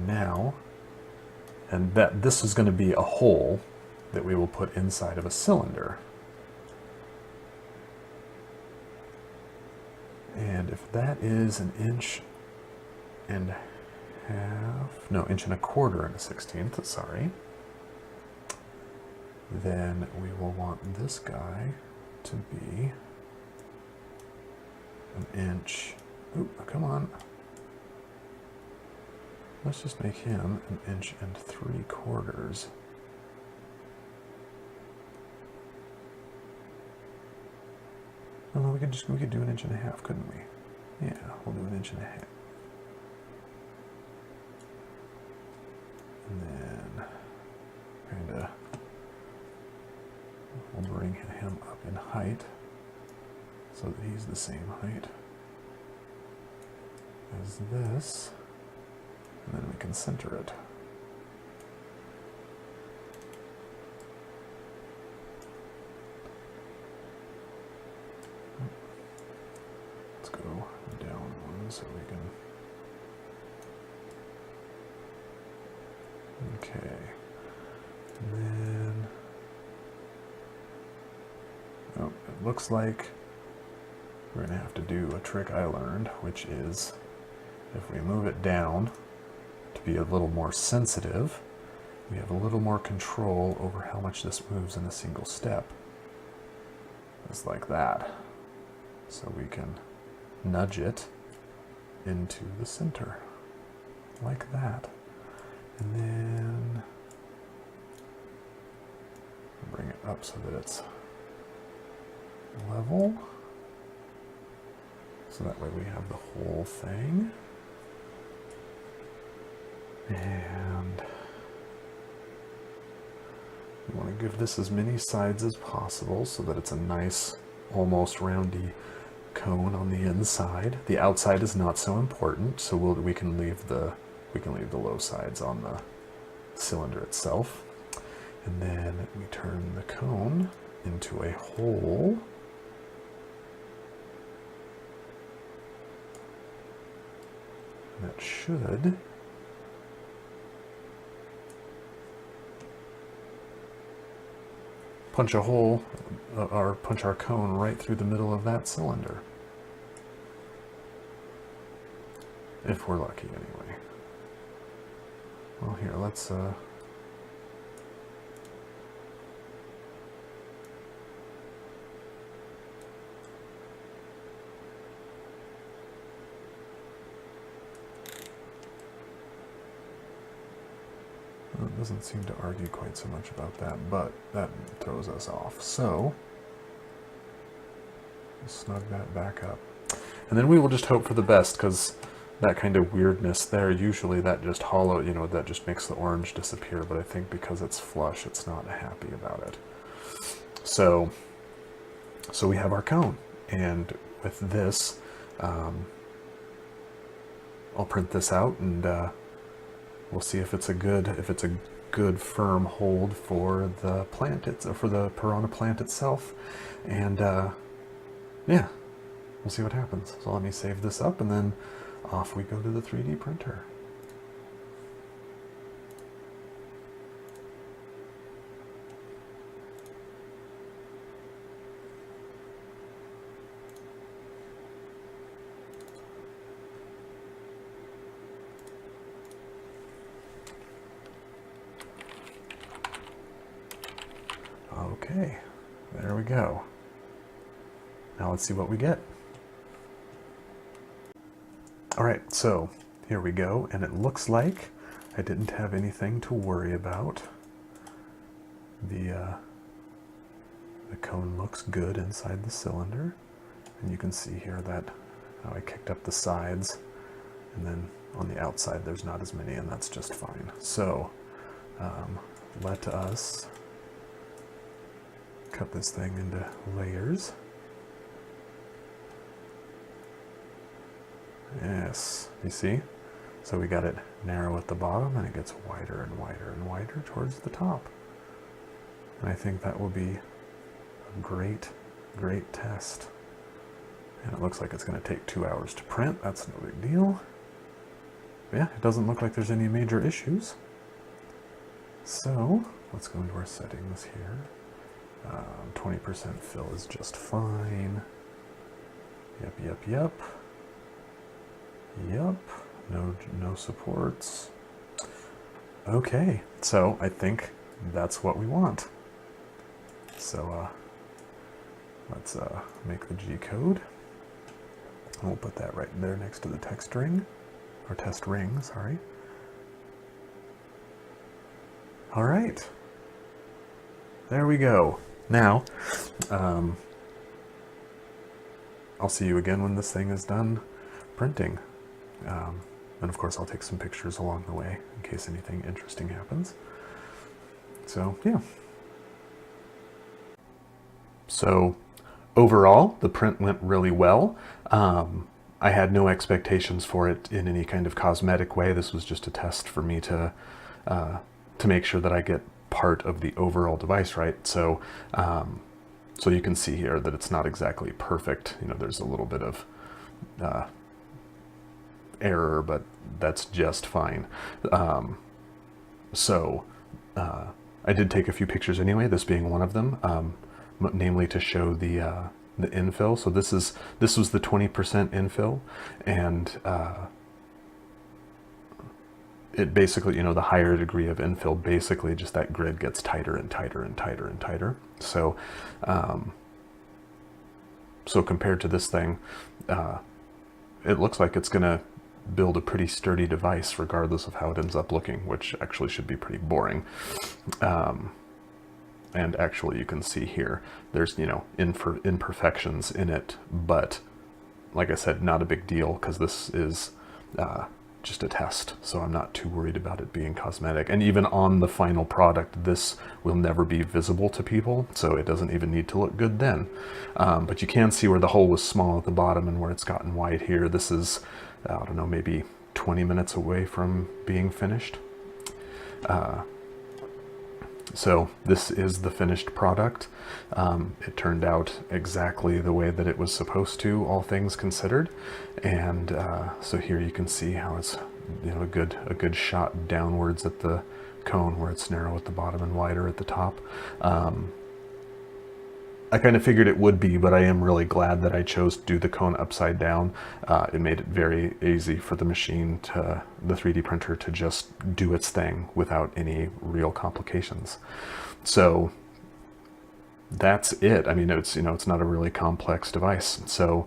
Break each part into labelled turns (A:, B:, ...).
A: now. And this is going to be a hole that we will put inside of a cylinder. And if that is 1.5 inches, no, 1.25 1/16, sorry, then we will want this guy to be 1 inch. Oop, come on. Let's just make him 1.75 inches. Oh, no, we could do 1.5 inches, couldn't we? Yeah, we'll do 1.5 inches. And then kinda we'll bring him up in height so that he's the same height as this. And then we can center it. Let's go down one so we can... Okay. And then... Oh, it looks like we're going to have to do a trick I learned, which is if we move it down to be a little more sensitive, we have a little more control over how much this moves in a single step. Just like that. So we can nudge it into the center, like that. And then bring it up so that it's level. So that way we have the whole thing. And we want to give this as many sides as possible so that it's a nice, almost roundy cone on the inside. The outside is not so important, so we can leave the low sides on the cylinder itself. And then we turn the cone into a hole. And that should punch a hole, or punch our cone right through the middle of that cylinder. If we're lucky, anyway. Well, here, let's, well, it doesn't seem to argue quite so much about that, but that throws us off. So, we'll snug that back up. And then we will just hope for the best, because that kind of weirdness there, usually that just hollow, you know, that just makes the orange disappear, but I think because it's flush, it's not happy about it. So we have our cone, and with this, I'll print this out, and we'll see if it's a good firm hold for the plant, for the Piranha plant itself, and yeah, we'll see what happens. So let me save this up, and then off we go to the 3D printer. Okay, there we go. Now let's see what we get. All right, so here we go, and it looks like I didn't have anything to worry about. The cone looks good inside the cylinder, and you can see here that how I kicked up the sides, and then on the outside there's not as many, and that's just fine. So let us cut this thing into layers. Yes, you see? So we got it narrow at the bottom, and it gets wider and wider and wider towards the top. And I think that will be a great, great test. And it looks like it's going to take 2 hours to print. That's no big deal. But yeah, it doesn't look like there's any major issues. So let's go into our settings here. 20% fill is just fine. Yep. No supports. Okay, so I think that's what we want. So let's make the G code. We'll put that right there next to the text ring, or test ring, sorry. All right, there we go. Now, I'll see you again when this thing is done printing. And of course I'll take some pictures along the way in case anything interesting happens. So yeah. So overall, the print went really well. I had no expectations for it in any kind of cosmetic way. This was just a test for me to make sure that I get part of the overall device right. So so you can see here that it's not exactly perfect. You know, there's a little bit of error, but that's just fine. I did take a few pictures anyway, this being one of them, namely to show the infill. So this was the 20% infill, and it basically, you know, the higher degree of infill, basically just that grid gets tighter and tighter and tighter and tighter. So so compared to this thing, it looks like it's gonna build a pretty sturdy device regardless of how it ends up looking, which actually should be pretty boring. And actually you can see here, there's, you know, imperfections in it, but like I said, not a big deal because this is just a test, so I'm not too worried about it being cosmetic. And even on the final product, this will never be visible to people, so it doesn't even need to look good then. But you can see where the hole was small at the bottom and where it's gotten wide here. This is, I don't know, maybe 20 minutes away from being finished. So this is the finished product. It turned out exactly the way that it was supposed to, all things considered. And so here you can see how it's, you know, a good shot downwards at the cone where it's narrow at the bottom and wider at the top. I kind of figured it would be, but I am really glad that I chose to do the cone upside down. It made it very easy for the machine, the 3D printer, to just do its thing without any real complications. So that's it. I mean, it's, you know, it's not a really complex device. So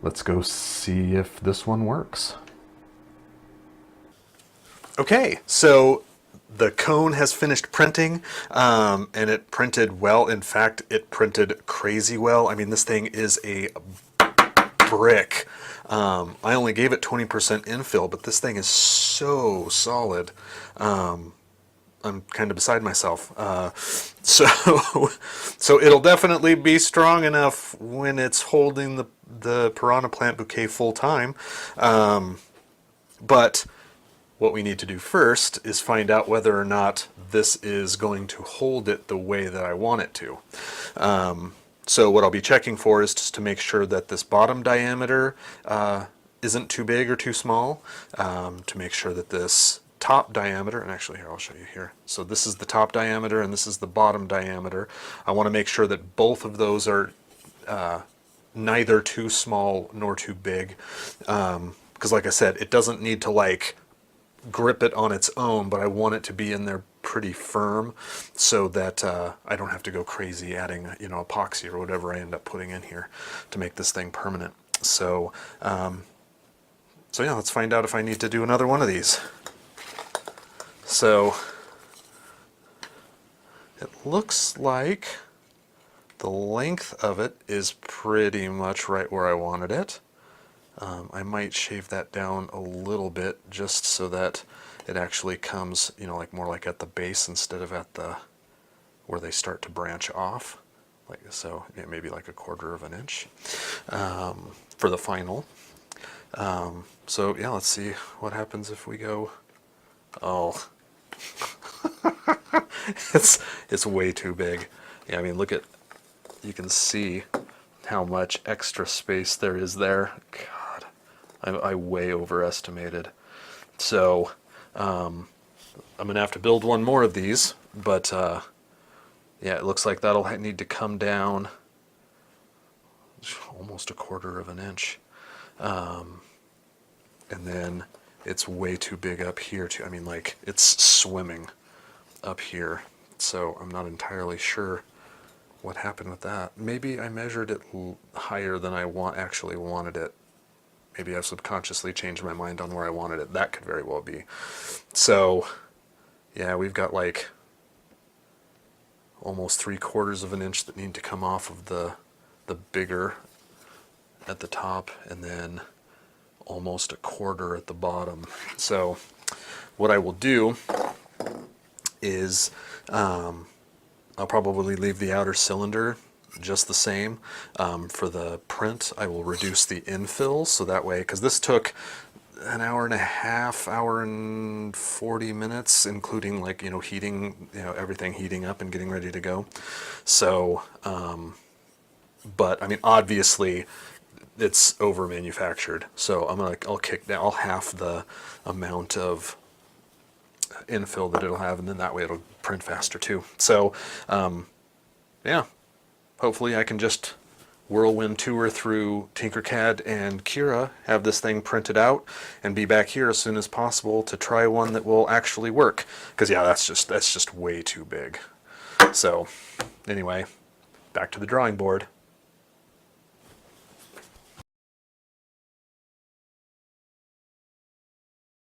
A: let's go see if this one works. Okay, so the cone has finished printing, and it printed well. In fact, it printed crazy well. I mean, this thing is a brick. I only gave it 20% infill, but this thing is so solid. I'm kind of beside myself. So it'll definitely be strong enough when it's holding the Piranha Plant bouquet full time. But what we need to do first is find out whether or not this is going to hold it the way that I want it to. So what I'll be checking for is just to make sure that this bottom diameter isn't too big or too small, to make sure that this top diameter, and actually here, I'll show you here. So this is the top diameter and this is the bottom diameter. I want to make sure that both of those are neither too small nor too big. Because like I said, it doesn't need to like grip it on its own, but I want it to be in there pretty firm so that I don't have to go crazy adding, you know, epoxy or whatever I end up putting in here to make this thing permanent. So, so yeah, let's find out if I need to do another one of these. So it looks like the length of it is pretty much right where I wanted it. I might shave that down a little bit just so that it actually comes, you know, like more like at the base instead of at the where they start to branch off, like so. Yeah, maybe like a 1/4 of an inch for the final. So yeah, let's see what happens if we go. Oh, it's way too big. Yeah, I mean, look at, you can see how much extra space there is there. God, I way overestimated. So I'm going to have to build one more of these, but yeah, it looks like that'll need to come down almost 1/4 of an inch. And then it's way too big up here too. I mean, like, it's swimming up here. So I'm not entirely sure what happened with that. Maybe I measured it higher than I actually wanted it. Maybe I've subconsciously changed my mind on where I wanted it. That could very well be. So yeah, we've got like almost 3/4 of an inch that need to come off of the bigger at the top, and then almost 1/4 at the bottom. So what I will do is I'll probably leave the outer cylinder just the same. For the print, I will reduce the infill, so that way, because this took an hour and a half, hour and 40 minutes, including, like, heating, everything heating up and getting ready to go. So, but I mean, obviously it's over manufactured. So I'll half the amount of infill that it'll have, and then that way it'll print faster too. So, yeah, hopefully I can just whirlwind tour through Tinkercad and Cura, have this thing printed out, and be back here as soon as possible to try one that will actually work. Because yeah, that's just way too big. So anyway, back to the drawing board.